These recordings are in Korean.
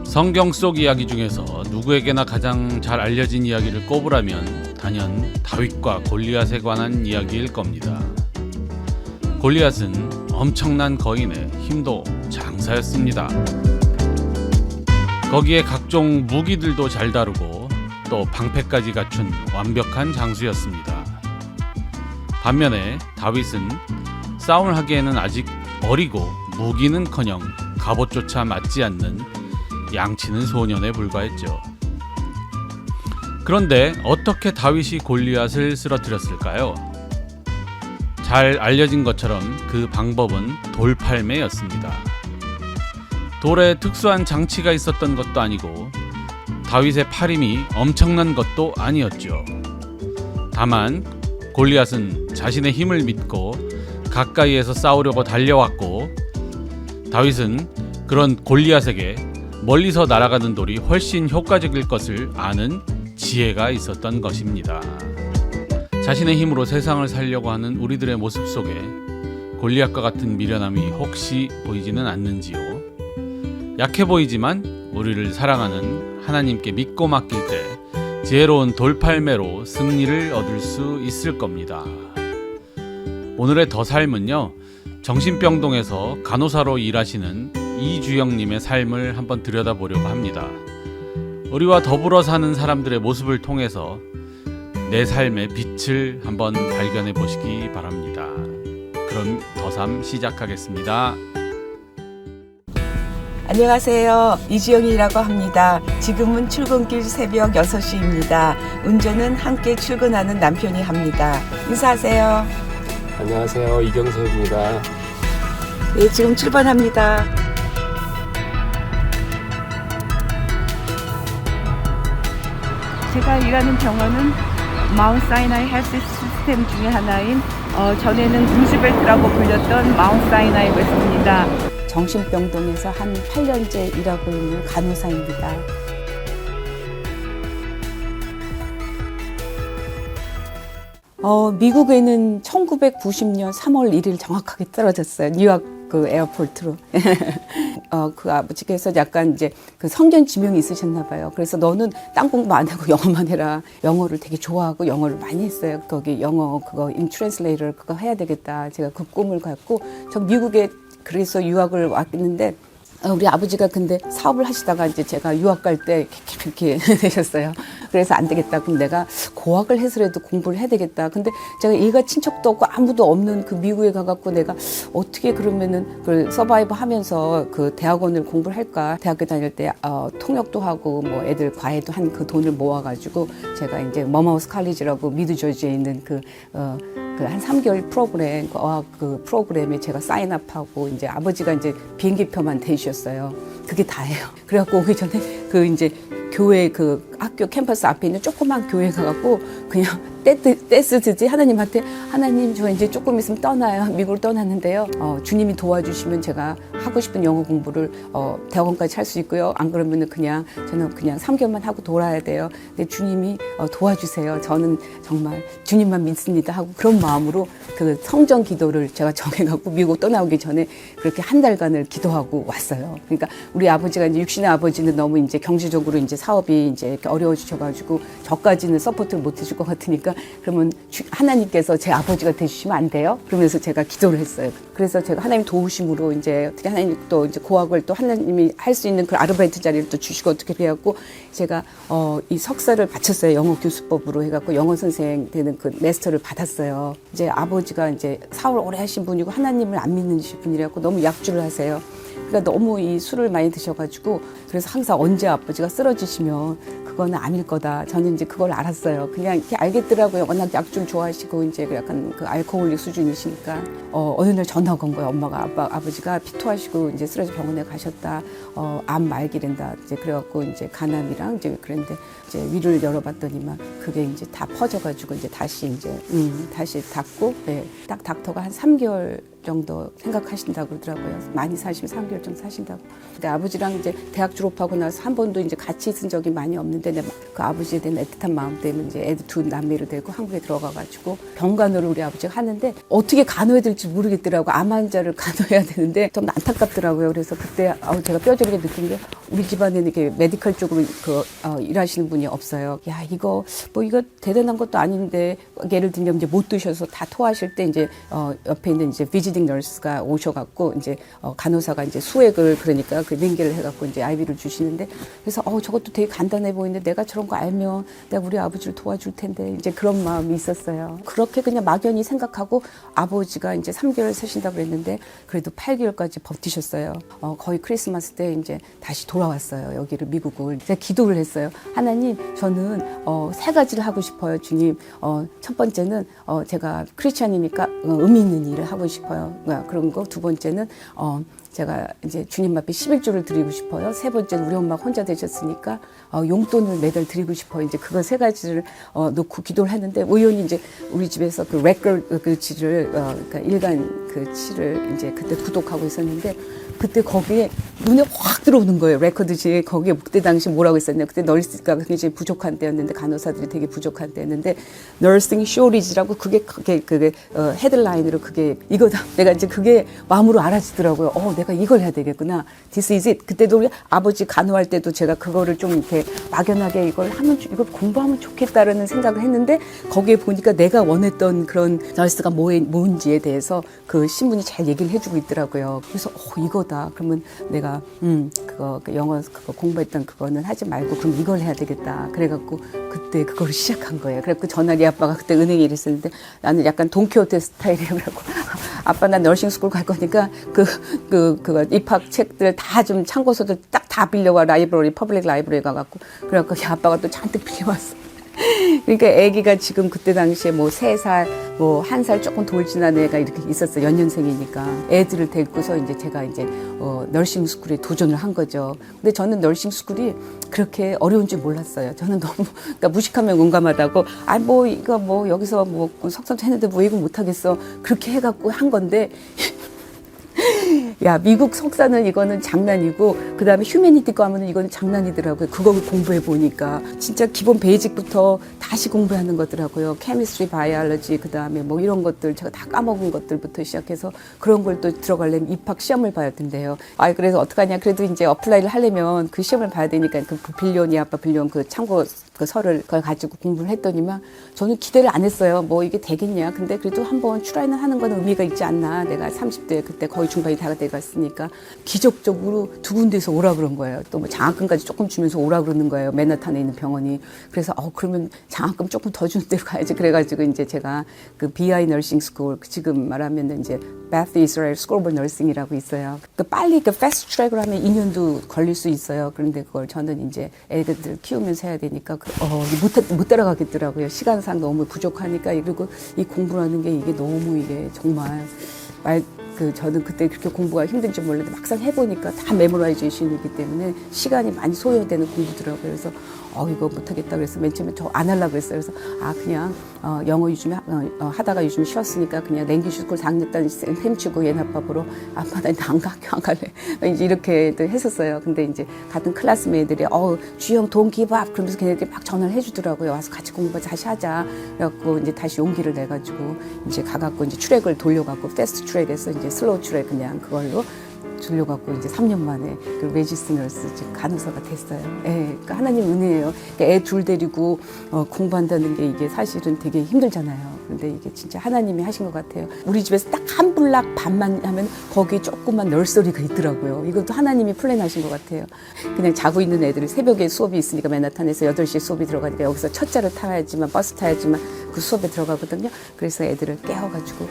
성경 속 이야기 중에서 누구에게나 가장 잘 알려진 이야기를 꼽으라면 단연 다윗과 골리앗에 관한 이야기일 겁니다. 골리앗은 엄청난 거인에 힘도 장사였습니다. 거기에 각종 무기들도 잘 다루고 또 방패까지 갖춘 완벽한 장수였습니다. 반면에 다윗은 싸움을 하기에는 아직 어리고 무기는커녕 갑옷조차 맞지 않는 양치는 소년에 불과했죠. 그런데 어떻게 다윗이 골리앗을 쓰러뜨렸을까요? 잘 알려진 것처럼 그 방법은 돌팔매였습니다. 돌에 특수한 장치가 있었던 것도 아니고 다윗의 팔힘이 엄청난 것도 아니었죠. 다만 골리앗은 자신의 힘을 믿고 가까이에서 싸우려고 달려왔고, 다윗은 그런 골리앗에게 멀리서 날아가는 돌이 훨씬 효과적일 것을 아는 지혜가 있었던 것입니다. 자신의 힘으로 세상을 살려고 하는 우리들의 모습 속에 골리앗과 같은 미련함이 혹시 보이지는 않는지요? 약해 보이지만 우리를 사랑하는 하나님께 믿고 맡길 때 지혜로운 돌팔매로 승리를 얻을 수 있을 겁니다. 오늘의 더 삶은요, 정신병동에서 간호사로 일하시는 이주영님의 삶을 한번 들여다보려고 합니다. 우리와 더불어 사는 사람들의 모습을 통해서 내 삶의 빛을 한번 발견해 보시기 바랍니다. 그럼 더 삶 시작하겠습니다. 안녕하세요. 이주영이라고 합니다. 지금은 출근길 새벽 6시입니다. 운전은 함께 출근하는 남편이 합니다. 인사하세요. 안녕하세요. 이경섭입니다. 네, 지금 출발합니다. 제가 일하는 병원은 마운트 사이나이 헬스 시스템 중에 하나인 전에는 루즈벨트라고 불렸던 마운트 사이나이 웨스트입니다. 정신병동에서 한 8년째 일하고 있는 간호사입니다. 미국에는 1990년 3월 1일 정확하게 떨어졌어요. 뉴욕 그 에어포트로. 그 아버지께서 약간 이제 그 성견 지명이 있으셨나 봐요. 그래서 너는 딴 공부 안 하고 영어만 해라. 영어를 되게 좋아하고 영어를 많이 했어요. 거기 영어 그거 인트랜슬레이터 그거 해야 되겠다. 제가 그 꿈을 갖고 저 미국에 그래서 유학을 왔는데, 우리 아버지가 근데 사업을 하시다가 이제 제가 유학 갈 때 이렇게 되셨어요. 그래서 안 되겠다. 그럼 내가 고학을 해서라도 공부를 해야 되겠다. 근데 제가 일가 친척도 없고 아무도 없는 그 미국에 가갖고 내가 어떻게 그러면은 그걸 서바이브 하면서 그 대학원을 공부를 할까. 대학교 다닐 때 통역도 하고 뭐 애들 과외도 한 그 돈을 모아가지고 제가 이제 머마우스 칼리지라고 미드 조지에 있는 그 한 3개월 프로그램, 어학 그 프로그램에 제가 사인업하고 이제 아버지가 이제 비행기표만 대주셨어요. 그게 다예요. 그래갖고 오기 전에 그 이제 교회 그 학교 캠퍼스 앞에 있는 조그만 교회 가갖고 그냥 떼쓰듯이 하나님한테, 하나님 저 이제 조금 있으면 떠나요. 미국을 떠났는데요. 주님이 도와주시면 제가 하고 싶은 영어 공부를 대학원까지 할 수 있고요. 안 그러면은 저는 그냥 3개월만 하고 돌아야 돼요. 근데 주님이 도와주세요. 저는 정말 주님만 믿습니다 하고 그런 마음으로 그 성전 기도를 제가 정해갖고 미국 떠나오기 전에 그렇게 한 달간을 기도하고 왔어요. 그러니까 우리 아버지가 이제 육신의 아버지는 너무 이제 경제적으로 이제 사업이 이제 이렇게 어려워지셔가지고 저까지는 서포트를 못 해줄 것 같으니까, 그러면 하나님께서 제 아버지가 되주시면 안 돼요? 그러면서 제가 기도를 했어요. 그래서 제가 하나님 도우심으로 이제 어떻게 하나님 또 이제 고학을 또 하나님이 할 수 있는 그 아르바이트 자리를 또 주시고 어떻게 해갖고 제가 이 석사를 바쳤어요. 영어 교수법으로 해갖고 영어 선생 되는 그 마스터를 받았어요. 이제 아버지가 이제 사업을 오래 하신 분이고 하나님을 안 믿는 분이라고 너무 약주를 하세요. 그러니까 너무 이 술을 많이 드셔가지고, 그래서 항상 언제 아버지가 쓰러지시면 그거는 아닐 거다. 저는 이제 그걸 알았어요. 그냥 이렇게 알겠더라고요. 워낙 약주를 좋아하시고 이제 약간 그 알코올릭 수준이시니까. 어느 날 전화가 온 거예요. 엄마가 아버지가 피토하시고 이제 쓰러져 병원에 가셨다. 암 말기랜다. 이제 그래갖고 이제 간암이랑 이제 그런데 이제 위를 열어봤더니만 그게 이제 다 퍼져가지고 이제 다시 닫고, 네. 딱 닥터가 한 3개월 정도 생각하신다고 그러더라고요. 많이 사시면 3개월 정도 사신다고. 근데 아버지랑 이제 대학 졸업하고 나서 한 번도 이제 같이 있은 적이 많이 없는데 내가 그 아버지에 대한 애틋한 마음 때문에 이제 애들 두 남매를 데리고 한국에 들어가가지고 병간호를 우리 아버지가 하는데 어떻게 간호해야 될지 모르겠더라고. 암 환자를 간호해야 되는데 좀 안타깝더라고요. 그래서 그때 제가 뼈저리게 느낀 게 우리 집안에는 이렇게 메디컬 쪽으로 일하시는 분이 없어요. 야, 이거 대단한 것도 아닌데 예를 들면 이제 못 드셔서 다 토하실 때 이제 옆에 있는 이제 비지팅 널스가 오셔갖고 이제 간호사가 이제 수액을 그러니까 그 냉기를 해갖고 이제 아이비를 주시는데 그래서 저것도 되게 간단해 보이는데 내가 저런 거 알면 내가 우리 아버지를 도와줄 텐데 이제 그런 마음이 있었어요. 그렇게 그냥 막연히 생각하고 아버지가 이제 3개월 사신다고 그랬는데 그래도 8개월까지 버티셨어요. 거의 크리스마스 때 이제 다시 돌아왔어요. 여기를 미국을. 제가 기도를 했어요. 하나님, 저는 세 가지를 하고 싶어요, 주님. 첫 번째는 제가 크리스찬이니까 의미 있는 일을 하고 싶어요. 그런 거. 두 번째는 제가 이제 주님 앞에 11조를 드리고 싶어요. 세 번째는 우리 엄마가 혼자 되셨으니까 용돈을 매달 드리고 싶어요. 이제 그거 세 가지를 놓고 기도를 했는데 우연히 이제 우리 집에서 그 레코드 그 지를 그러니까 일간 그 치를 이제 그때 구독하고 있었는데 그때 거기에 눈에 확 들어오는 거예요. 레코드지에 거기에 그때 당시 뭐라고 했었냐. 그때 널스가 굉장히 부족한 때였는데 간호사들이 되게 부족한 때였는데 nursing shortage라고 그게 헤드라인으로 그게 이거다. 내가 이제 그게 마음으로 알아지더라고요. 내가 이걸 해야 되겠구나. This is it. 그때도 우리 아버지 간호할 때도 제가 그거를 좀 이렇게 막연하게 이걸 공부하면 좋겠다라는 생각을 했는데 거기에 보니까 내가 원했던 그런 널스가 뭔지에 대해서 그 신분이 잘 얘기를 해주고 있더라고요. 그래서 이거다. 그러면 내가 그거 영어 그거 공부했던 그거는 하지 말고 그럼 이걸 해야 되겠다. 그래갖고 그때 그걸 시작한 거예요. 그래갖고 전화리 아빠가 그때 은행에 일했었는데 나는 약간 돈키호테 스타일이에요. 그래갖고 아빠 난 너싱 스쿨 갈 거니까 그거 입학 책들 다 좀 참고서들 딱 다 빌려와 라이브러리 퍼블릭 라이브러리 가갖고 그래갖고 아빠가 또 잔뜩 빌려왔어. 그러니까 아기가 지금 그때 당시에 뭐 3살, 뭐 1살 조금 돌 지난 애가 이렇게 있었어요. 연년생이니까. 애들을 데리고서 이제 제가 이제 널싱 스쿨에 도전을 한 거죠. 근데 저는 널싱 스쿨이 그렇게 어려운 줄 몰랐어요. 저는 너무, 그러니까 무식하면 용감하다고, 이거 여기서 석선도 했는데 뭐 이거 못하겠어. 그렇게 해갖고 한 건데, 야, 미국 석사는 이거는 장난이고 그 다음에 휴메니티 과문은 이건 장난이더라고요. 그거 공부해 보니까 진짜 기본 베이직부터 다시 공부하는 거더라고요. 케미스트리, 바이올로지 그 다음에 뭐 이런 것들 제가 다 까먹은 것들부터 시작해서 그런 걸 또 들어가려면 입학 시험을 봐야 된대요. 그래서 어떡하냐. 그래도 이제 어플라이를 하려면 그 시험을 봐야 되니까 그 빌리온이 아빠 빌리온 그 참고 그 서를 그걸 가지고 공부를 했더니만 저는 기대를 안 했어요. 뭐 이게 되겠냐. 근데 그래도 한번 트라이는 하는 건 의미가 있지 않나. 내가 30대 그때 거의 중반이 다 돼갔으니까 기적적으로 두 군데에서 오라 그런 거예요. 또 뭐 장학금까지 조금 주면서 오라 그러는 거예요. 맨하탄에 있는 병원이. 그래서 그러면 장학금 조금 더 주는 데로 가야지. 그래가지고 이제 제가 그 BI 너싱 스쿨 지금 말하면 이제 Beth Israel School of Nursing이라고 있어요. 빨리 패스트 트랙으로 하면 2년도 걸릴 수 있어요. 그런데 그걸 저는 이제 애들 키우면서 해야 되니까 못 따라가겠더라고요. 시간상 너무 부족하니까. 그리고 이 공부라는 게 이게 너무 이게 정말 저는 그때 그렇게 공부가 힘든지 몰랐는데 막상 해보니까 다 메모라이제이션이기 때문에 시간이 많이 소요되는 공부더라고요. 그래서 이거 못하겠다 그래서 맨 처음에 저 안 하려고 했어요. 그래서 그냥 영어 요즘에 하다가 요즘 쉬었으니까 그냥 랭귀 스쿨 4학년 셈 치고 얘네 아빠 보러 아빠 나 안 갈래. 이제 이렇게 했었어요. 근데 이제 같은 클래스메이들이 주영 don't give up 그러면서 걔네들이 막 전화를 해주더라고요. 와서 같이 공부 다시 하자. 그래갖고 이제 다시 용기를 내가지고 이제 가갖고 이제 트랙을 돌려갖고 패스트 트랙에서 이제 슬로우 트랙 그냥 그걸로 돌려갖고 이제 3년 만에 그 레지스 너스 지금 간호사가 됐어요. 그러니까 하나님 은혜예요. 그러니까 애 둘 데리고 공부한다는 게 이게 사실은 되게 힘들잖아요. 근데 이게 진짜 하나님이 하신 것 같아요. 우리 집에서 딱 한 블락 반만 하면 거기 조그만 널서리가 있더라고요. 이것도 하나님이 플랜하신 것 같아요. 그냥 자고 있는 애들이 새벽에 수업이 있으니까 맨하탄에서 8시에 수업이 들어가니까 여기서 첫째를 타야지만 버스 타야지만 그 수업에 들어가거든요. 그래서 애들을 깨워가지고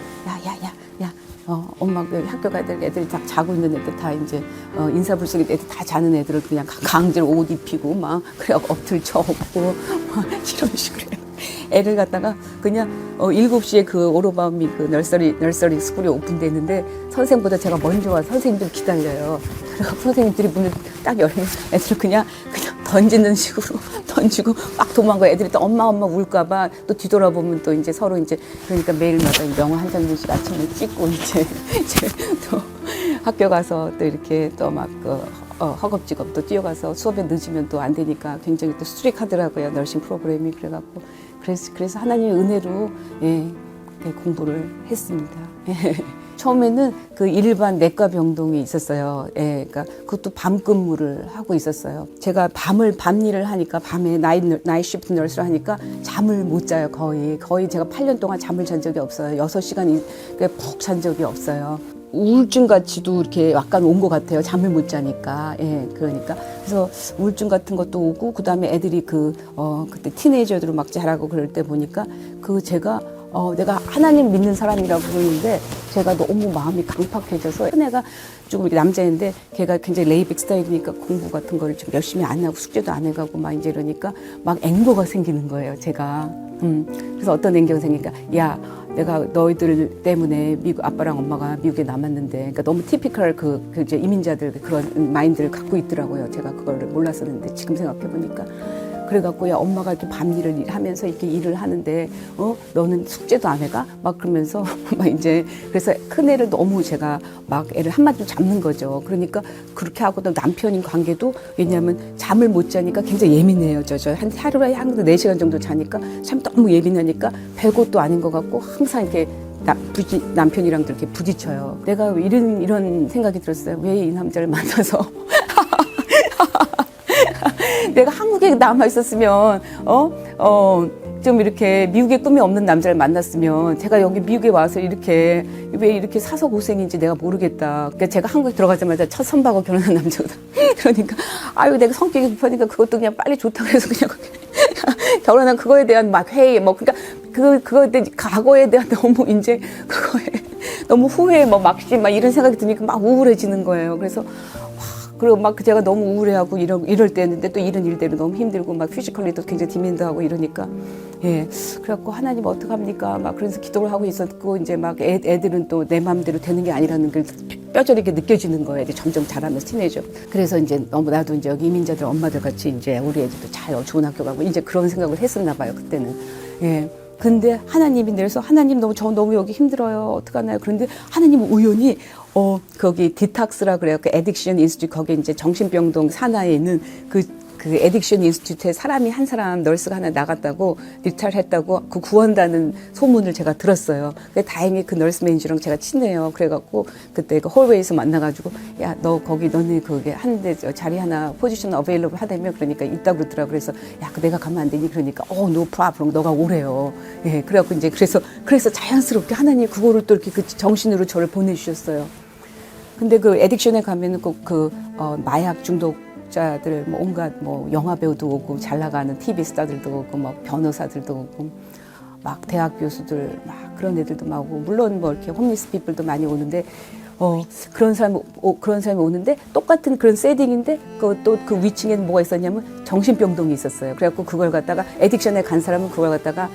야 엄마 학교 가야 될 애들이 다 자고 있는 애들 다 이제 인사불성이 애들 다 자는 애들을 그냥 강제로 옷 입히고 막 그래 엎들쳐 업고 막 이런 식으로 애를 갖다가 그냥 7시에 그 오로바미 그 널서리 스쿨이 오픈되는데 선생보다 제가 먼저 와서 선생님들 기다려요. 그래서 선생님들이 문을 딱 열면 애들을 그냥 던지는 식으로 던지고 막 도망가. 애들이 또 엄마 울까봐 또 뒤돌아보면 또 이제 서로 이제 그러니까 매일마다 명화 한 장씩 아침에 찍고 이제 또 학교 가서 또 이렇게 또 막 허겁지겁 또 뛰어가서 수업에 늦으면 또 안 되니까 굉장히 또 스트릭하더라고요. 너싱 프로그램이. 그래갖고 그래서 하나님의 은혜로 공부를 했습니다. 처음에는 그 일반 내과 병동에 있었어요. 그러니까 그것도 밤 근무를 하고 있었어요. 제가 밤 일을 하니까 밤에 나이 시프트 너스를 하니까 잠을 못 자요. 거의 제가 8년 동안 잠을 잔 적이 없어요. 6시간 푹 잔 적이 없어요. 우울증 같이도 이렇게 약간 온 것 같아요. 잠을 못 자니까. 그러니까. 그래서 우울증 같은 것도 오고, 그 다음에 애들이 그때 티네이저들로 막 자라고 그럴 때 보니까 제가 내가 하나님 믿는 사람이라고 그러는데 제가 너무 마음이 강팍해져서 큰애가 조금 남자인데 걔가 굉장히 레이백 스타일이니까 공부 같은 거를 좀 열심히 안 하고 숙제도 안 해가고 막 이제 이러니까 막 앵거가 생기는 거예요, 제가. 그래서 어떤 앵겨가 생기니까 야, 내가 너희들 때문에 아빠랑 엄마가 미국에 남았는데, 그러니까 너무 티피컬 이제 이민자들 그런 마인드를 갖고 있더라고요. 제가 그걸 몰랐었는데 지금 생각해 보니까. 그래갖고 야, 엄마가 이렇게 밤일을 하면서 이렇게 일을 하는데 너는 숙제도 안 해가? 막 그러면서 막 이제 그래서 큰애를 너무 제가 막 애를 한마디로 잡는 거죠. 그러니까 그렇게 하고 또 남편인 관계도, 왜냐하면 잠을 못 자니까 굉장히 예민해요. 하루에 한 4시간 정도 자니까 참 너무 예민하니까 별것도 아닌 것 같고 항상 이렇게 남편이랑도 이렇게 부딪혀요. 내가 이런 생각이 들었어요. 왜 이 남자를 만나서 내가 한국에 남아 있었으면 좀 이렇게 미국의 꿈이 없는 남자를 만났으면 제가 여기 미국에 와서 왜 이렇게 사서 고생인지 내가 모르겠다. 그러니까 제가 한국에 들어가자마자 첫 선박으로 결혼한 남자거든. 그러니까 내가 성격이 급하니까 그것도 그냥 빨리 좋다고 해서 그냥 결혼한 그거에 대한 막 회의 그러니까 그거에 대한 과거에 대한 너무 이제 그거에 너무 후회 막심 이런 생각이 드니까 막 우울해지는 거예요. 그래서 그리고 막 제가 너무 우울해하고 이럴 때였는데 또 이런 일대로 너무 힘들고 막 피지컬리도 굉장히 디맨드하고 이러니까 그래갖고 하나님 어떡합니까 막 그래서 기도를 하고 있었고, 이제 막 애들은 또 내 마음대로 되는 게 아니라는 걸 뼈저리 이렇게 느껴지는 거예요. 점점 자라면서 티네이저. 그래서 이제 나도 이제 여기 이민자들 엄마들 같이 이제 우리 애들도 잘 좋은 학교 가고 이제 그런 생각을 했었나 봐요, 그때는. 근데 하나님이 내려서 하나님 너무 여기 힘들어요. 어떡하나요? 그런데 하나님은 우연히 거기 디탁스라 그래요. 그 에딕션 인스티튜트, 거기 이제 정신병동 산하에 있는 그 에딕션 인스티튜트에 사람이 한 사람 널스가 하나 나갔다고 리타일했다고 그 구한다는 소문을 제가 들었어요. 근데 다행히 그 널스 매니저랑 제가 친해요. 그래갖고 그때 그 홀웨이에서 만나가지고 야, 너 거기 너네 그게 하는데 자리 하나 포지션 어베일러블 하다며 그러니까 있다고 그러더라고. 그래서 야, 내가 가면 안 되니? 그러니까 no problem, 너가 오래요. 그래갖고 이제 그래서 자연스럽게 하나님 그거를 또 이렇게 그 정신으로 저를 보내주셨어요. 근데 그 에딕션에 가면은 꼭 마약 중독자들 온갖 영화 배우도 오고 잘 나가는 TV 스타들도 오고 변호사들도 오고 막 대학 교수들 막 그런 애들도 막 오고, 물론 이렇게 홈리스 피플도 많이 오는데 그런 사람이 오는데 똑같은 그런 세팅인데 또 그 위층에는 뭐가 있었냐면 정신병동이 있었어요. 그래갖고 그걸 갖다가 에딕션에 간 사람은 그걸 갖다가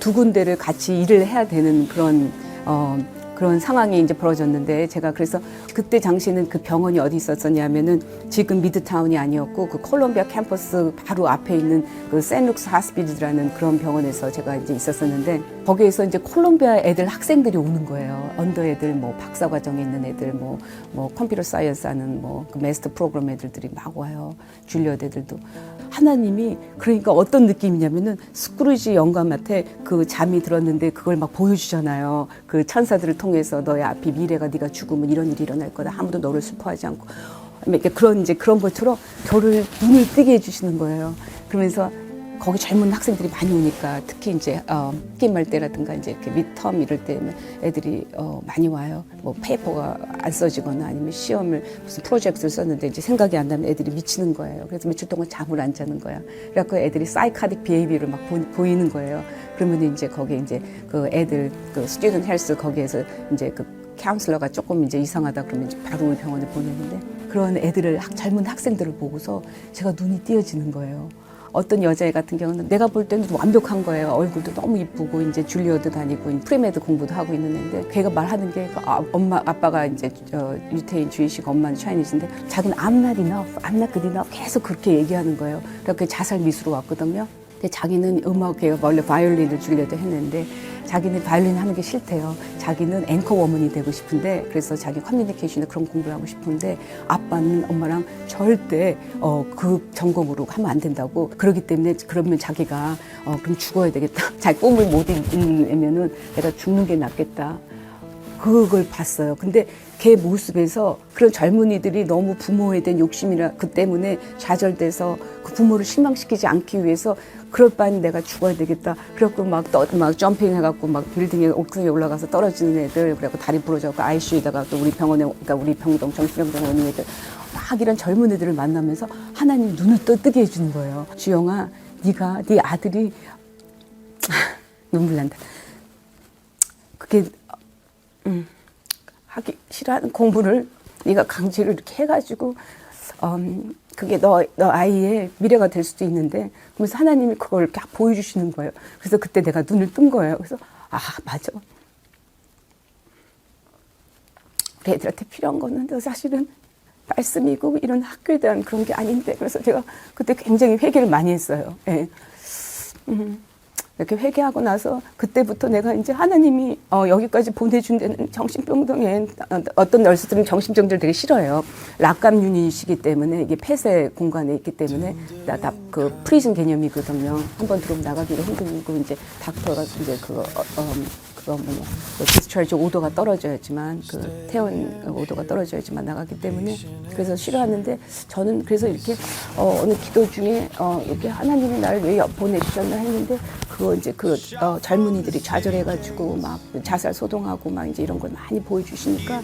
두 군데를 같이 일을 해야 되는 그런 상황이 이제 벌어졌는데, 제가 그래서 그때 당시에는 그 병원이 어디 있었었냐면은 지금 미드타운이 아니었고 그 콜롬비아 캠퍼스 바로 앞에 있는 그 샌룩스 하스피드라는 그런 병원에서 제가 이제 있었었는데, 거기에서 이제 콜롬비아 애들 학생들이 오는 거예요. 언더 애들, 박사 과정에 있는 애들, 컴퓨터 사이언스 하는 그 마스터 프로그램 애들들이 막 와요. 줄리엇 애들도. 하나님이 그러니까 어떤 느낌이냐면은 스크루지 영감한테 그 잠이 들었는데 그걸 막 보여주잖아요. 그 천사들을 통해서 너의 앞이 미래가 네가 죽으면 이런 일이 일어날 거다. 아무도 너를 슬퍼하지 않고. 그런 것처럼 저를 눈을 뜨게 해주시는 거예요. 그러면서 거기 젊은 학생들이 많이 오니까 특히 이제 끼말 때라든가 이제 이렇게 midterm 이럴 때는 애들이 많이 와요. 페이퍼가 안 써지거나 아니면 시험을 무슨 프로젝트를 썼는데 이제 생각이 안 나면 애들이 미치는 거예요. 그래서 며칠 동안 잠을 안 자는 거야. 그래갖고 애들이 사이카딕 비헤이비어를 막 보이는 거예요. 그러면 이제 거기 이제 그 애들 그 스튜던트 헬스 거기에서 이제 그 카운슬러가 조금 이제 이상하다 그러면 이제 바로 우리 병원에 보내는데, 그런 애들을 젊은 학생들을 보고서 제가 눈이 띄어지는 거예요. 어떤 여자애 같은 경우는 내가 볼 때는 완벽한 거예요. 얼굴도 너무 이쁘고 이제 줄리어드 다니고 프리메드 공부도 하고 있는 애인데 걔가 말하는 게 엄마 아빠가 이제 유태인 주의식 엄마는 차이니즈인데 자기는 I'm not enough, I'm not good enough 계속 그렇게 얘기하는 거예요. 그렇게 자살 미수로 왔거든요. 근데 자기는 음악에 원래 바이올린을 주려도 했는데 자기는 바이올린 하는 게 싫대요. 자기는 앵커 워먼이 되고 싶은데 그래서 자기 커뮤니케이션에 그런 공부를 하고 싶은데 아빠는 엄마랑 절대 그 전공으로 하면 안 된다고 그러기 때문에 그러면 자기가 그럼 죽어야 되겠다. 자기 꿈을 못 이루면은 내가 죽는 게 낫겠다. 그걸 봤어요. 근데 걔 모습에서 그런 젊은이들이 너무 부모에 대한 욕심이라 그 때문에 좌절돼서 그 부모를 실망시키지 않기 위해서 그럴 바엔 내가 죽어야 되겠다. 그래갖고 막 점핑 해갖고 막 빌딩에 옥상에 올라가서 떨어지는 애들 그래갖고 다리 부러져갖고 ICU에다가 또 우리 병원에 그러니까 우리 병동 정신병동에 오는 애들 막 이런 젊은 애들을 만나면서 하나님 눈을 뜨게 해주는 거예요. 주영아, 네 아들이 눈물 난다. 그게 하기 싫어하는 공부를 네가 강제로 이렇게 해가지고 그게 너 아이의 미래가 될 수도 있는데 그러면서 하나님이 그걸 이렇게 보여주시는 거예요. 그래서 그때 내가 눈을 뜬 거예요. 그래서 맞아. 우리 애들한테 필요한 거는 사실은 말씀이고 이런 학교에 대한 그런 게 아닌데 그래서 제가 그때 굉장히 회개를 많이 했어요. 예. 이렇게 회개하고 나서 그때부터 내가 이제 하나님이 여기까지 보내준 데는 정신병동에 어떤 널스들은 정신병동을 되게 싫어해요. 락감 유닛이기 때문에 이게 폐쇄 공간에 있기 때문에 그 프리즌 개념이거든요. 한번 들어오면 나가기가 힘들고 이제 닥터가 이제 디스처리지 오도가 떨어져야지만 그 퇴원 오도가 떨어져야지만 나가기 때문에 그래서 싫어하는데 저는 그래서 이렇게 어느 기도 중에 이렇게 하나님이 나를 왜 보내주셨나 했는데 그거 이제 젊은이들이 좌절해가지고 막 자살 소동하고 막 이제 이런 걸 많이 보여주시니까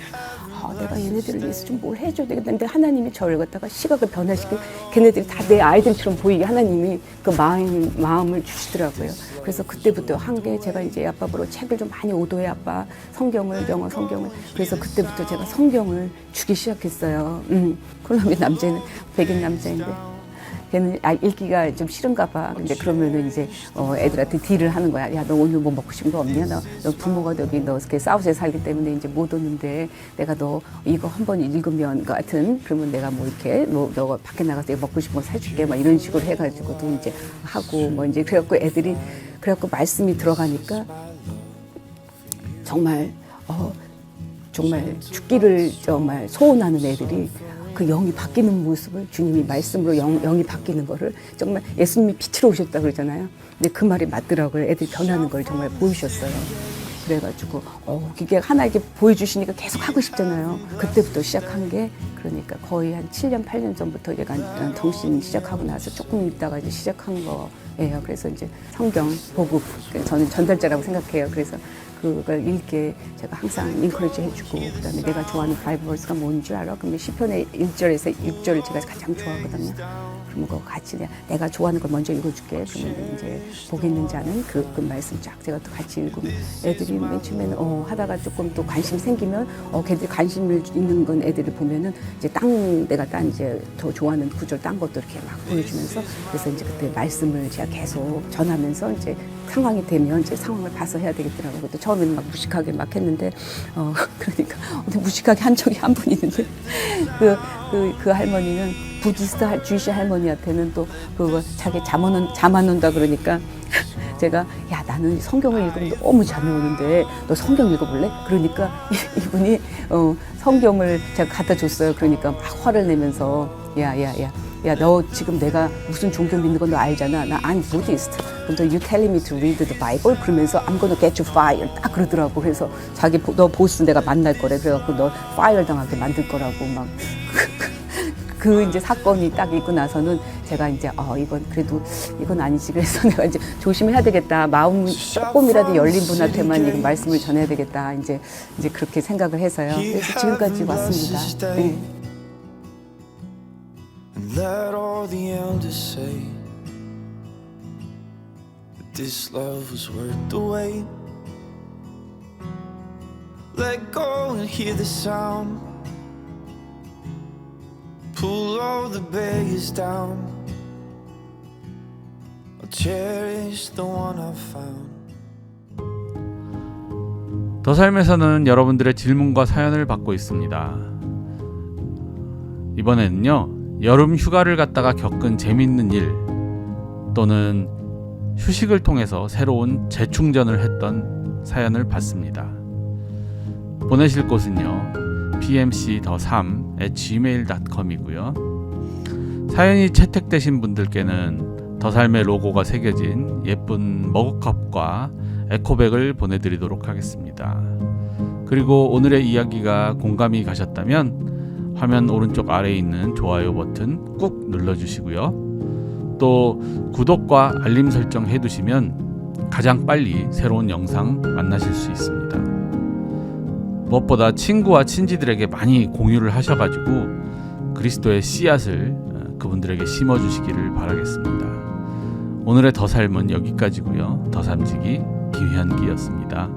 내가 얘네들을 위해서 좀 뭘 해줘야 되겠는데 하나님이 저를 갖다가 시각을 변화시키고 걔네들이 다 내 아이들처럼 보이게 하나님이 그 마음을 주시더라고요. 그래서 그때부터 한 게 제가 이제 아빠로 책을 좀 많이 오도해 아빠 영어 성경을 그래서 그때부터 제가 성경을 주기 시작했어요. 콜롬비아 남자는 백인 남자인데 걔는 읽기가 좀 싫은가 봐. 근데 그러면은 이제 애들한테 딜을 하는 거야. 야, 너 오늘 뭐 먹고 싶은 거 없냐? 너 부모가 여기 너 사우스에 살기 때문에 이제 못 오는데 내가 너 이거 한번 읽으면 같은 그러면 내가 뭐 이렇게 너 밖에 나가서 먹고 싶은 거 사줄게. 막 이런 식으로 해가지고도 이제 하고 뭐 이제 그래갖고 애들이 그래갖고 말씀이 들어가니까 정말 죽기를 정말 소원하는 애들이 그 영이 바뀌는 모습을 주님이 말씀으로 영이 바뀌는 거를 정말 예수님이 빛으로 오셨다 그러잖아요. 근데 그 말이 맞더라고요. 애들이 변하는 걸 정말 보이셨어요. 그래가지고 이게 하나 이렇게 보여주시니까 계속 하고 싶잖아요. 그때부터 시작한 게 그러니까 거의 한 7년 8년 전부터 얘가 정신 시작하고 나서 조금 있다가 이제 시작한 거예요. 그래서 이제 성경 보고 저는 전달자라고 생각해요. 그래서 그걸 읽게 제가 항상 인커리지 해주고 그다음에 내가 좋아하는 바이블스가 뭔지 알아? 그러면 시편의 1절에서 6절을 제가 가장 좋아하거든요. 그러면 그거 같이 내가 좋아하는 걸 먼저 읽어줄게. 그러면 이제 복 있는 자는 그 말씀 쫙 제가 또 같이 읽으면 애들이 맨 처음에는 하다가 조금 또 관심 생기면 걔들이 관심을 있는 건 애들을 보면은 이제 내가 이제 더 좋아하는 구절 딴 것도 이렇게 막 보여주면서 그래서 이제 그때 말씀을 제가 계속 전하면서 이제 상황이 되면 이제 상황을 봐서 해야 되겠더라고요. 그때 처음에는 막 무식하게 막 했는데 그러니까 무식하게 한 적이 한 분 있는데 그 할머니는 부디스트 주이시 할머니한테는 또 그거 자기 잠안 온다 그러니까 제가 야 나는 성경을 읽으면 너무 잠이 오는데 너 성경 읽어볼래? 그러니까 이분이 성경을 제가 갖다 줬어요. 그러니까 막 화를 내면서 야 너 지금 내가 무슨 종교 믿는 건 너 알잖아. 나 I'm Buddhist. 근데 you telling me to read the Bible? 그러면서 I'm gonna get you fired. 딱 그러더라고. 그래서 자기 너 보스 내가 만날 거래. 그래갖고 너 fire 당하게 만들 거라고 막. 그 이제 사건이 딱 있고 나서는 제가 이제 이건 그래도 이건 아니지. 그래서 내가 이제 조심해야 되겠다. 마음 조금이라도 열린 분한테만 이 말씀을 전해야 되겠다. 이제 그렇게 생각을 해서요. 그래서 지금까지 왔습니다. 네. Let all the elders say that this love was worth the wait. Let go and hear the sound. Pull all the barriers down. I'll cherish the one I've found. 더 삶에서는 여러분들의 질문과 사연을 받고 있습니다. 이번에는요, 여름 휴가를 갔다가 겪은 재밌는 일 또는 휴식을 통해서 새로운 재충전을 했던 사연을 받습니다. 보내실 곳은요, pmc.3@gmail.com이고요. 사연이 채택되신 분들께는 더 삶의 로고가 새겨진 예쁜 머그컵과 에코백을 보내드리도록 하겠습니다. 그리고 오늘의 이야기가 공감이 가셨다면 화면 오른쪽 아래에 있는 좋아요 버튼 꾹 눌러주시고요. 또 구독과 알림 설정 해두시면 가장 빨리 새로운 영상 만나실 수 있습니다. 무엇보다 친구와 친지들에게 많이 공유를 하셔가지고 그리스도의 씨앗을 그분들에게 심어주시기를 바라겠습니다. 오늘의 더 삶은 여기까지고요. 더 삶지기 김현기였습니다.